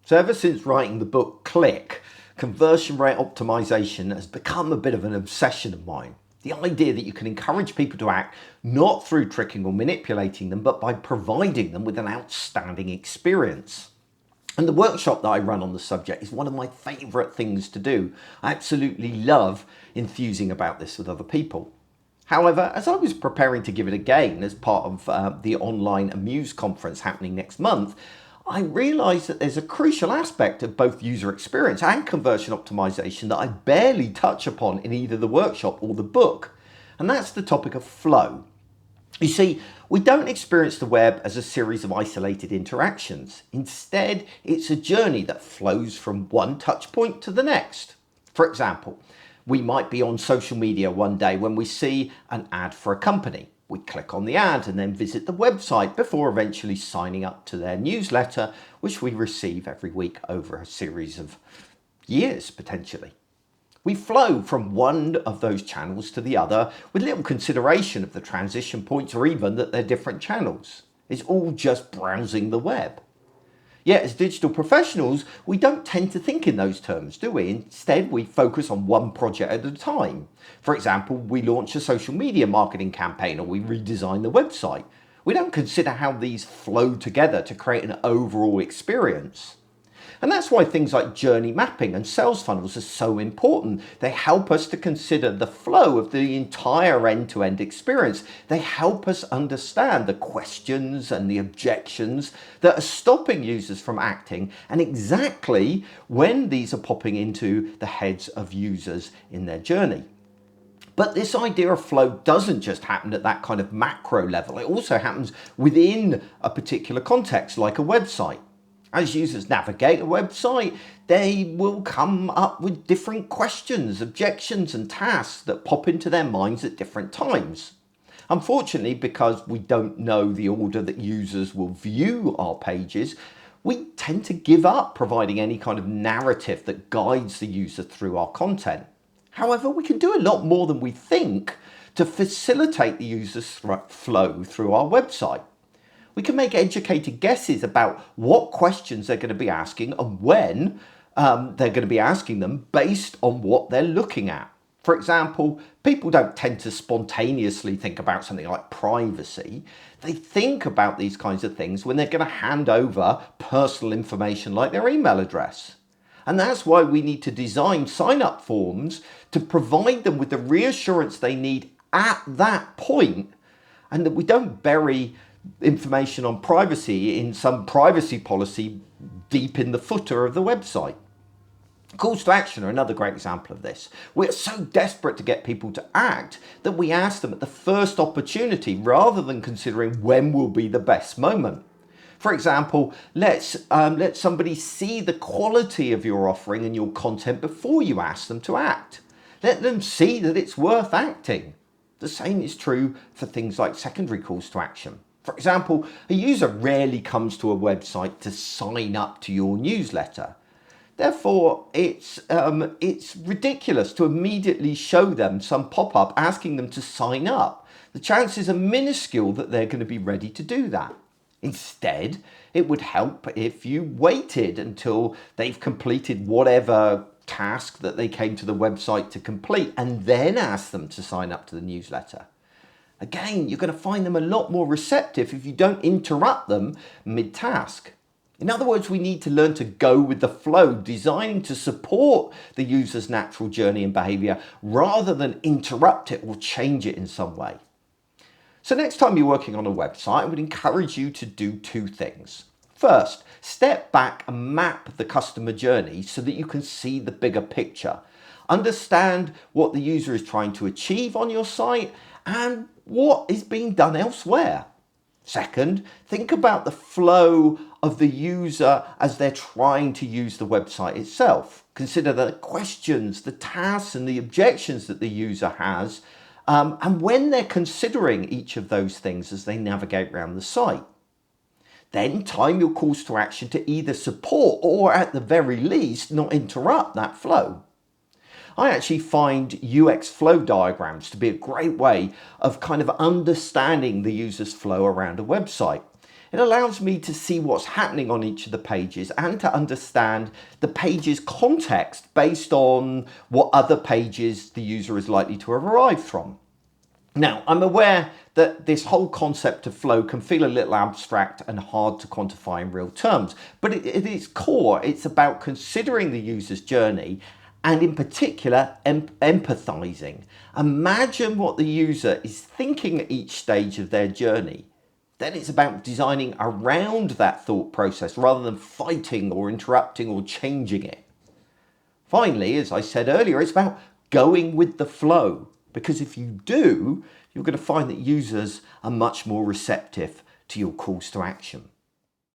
So ever since writing the book Click, conversion rate optimization has become a bit of an obsession of mine. The idea that you can encourage people to act not through tricking or manipulating them, but by providing them with an outstanding experience. And the workshop that I run on the subject is one of my favourite things to do. I absolutely love enthusing about this with other people. However, as I was preparing to give it a gain as part of the online Amuse conference happening next month, I realised that there's a crucial aspect of both user experience and conversion optimization that I barely touch upon in either the workshop or the book, and that's the topic of flow. You see, we don't experience the web as a series of isolated interactions. Instead, it's a journey that flows from one touch point to the next. For example, we might be on social media one day when we see an ad for a company. We click on the ad and then visit the website before eventually signing up to their newsletter, which we receive every week over a series of years, potentially. We flow from one of those channels to the other with little consideration of the transition points or even that they're different channels. It's all just browsing the web. Yet as digital professionals, we don't tend to think in those terms, do we? Instead, we focus on one project at a time. For example, we launch a social media marketing campaign or we redesign the website. We don't consider how these flow together to create an overall experience. And that's why things like journey mapping and sales funnels are so important. They help us to consider the flow of the entire end-to-end experience. They help us understand the questions and the objections that are stopping users from acting and exactly when these are popping into the heads of users in their journey. But this idea of flow doesn't just happen at that kind of macro level. It also happens within a particular context, like a website. As users navigate a website, they will come up with different questions, objections, and tasks that pop into their minds at different times. Unfortunately, because we don't know the order that users will view our pages, we tend to give up providing any kind of narrative that guides the user through our content. However, we can do a lot more than we think to facilitate the user's flow through our website. We can make educated guesses about what questions they're going to be asking and when they're going to be asking them based on what they're looking at. For example, people don't tend to spontaneously think about something like privacy. They think about these kinds of things when they're going to hand over personal information like their email address. And that's why we need to design sign-up forms to provide them with the reassurance they need at that point, and that we don't bury information on privacy in some privacy policy deep in the footer of the website. Calls to action are another great example of this. We're so desperate to get people to act that we ask them at the first opportunity rather than considering when will be the best moment. For example, let somebody see the quality of your offering and your content before you ask them to act. Let them see that it's worth acting. The same is true for things like secondary calls to action. For example, a user rarely comes to a website to sign up to your newsletter. Therefore, it's ridiculous to immediately show them some pop-up asking them to sign up. The chances are minuscule that they're going to be ready to do that. Instead, it would help if you waited until they've completed whatever task that they came to the website to complete and then ask them to sign up to the newsletter. Again, you're going to find them a lot more receptive if you don't interrupt them mid-task. In other words, we need to learn to go with the flow, designing to support the user's natural journey and behavior rather than interrupt it or change it in some way. So next time you're working on a website, I would encourage you to do two things. First, step back and map the customer journey so that you can see the bigger picture. Understand what the user is trying to achieve on your site and what is being done elsewhere. Second, think about the flow of the user as they're trying to use the website itself. Consider the questions, the tasks, and the objections that the user has, and when they're considering each of those things as they navigate around the site. Then time your calls to action to either support or at the very least not interrupt that flow. I actually find UX flow diagrams to be a great way of kind of understanding the user's flow around a website. It allows me to see what's happening on each of the pages and to understand the page's context based on what other pages the user is likely to have arrived from. Now, I'm aware that this whole concept of flow can feel a little abstract and hard to quantify in real terms, but at its core, it's about considering the user's journey and in particular, empathizing. Imagine what the user is thinking at each stage of their journey. Then it's about designing around that thought process rather than fighting or interrupting or changing it. Finally, as I said earlier, it's about going with the flow, because if you do, you're going to find that users are much more receptive to your calls to action.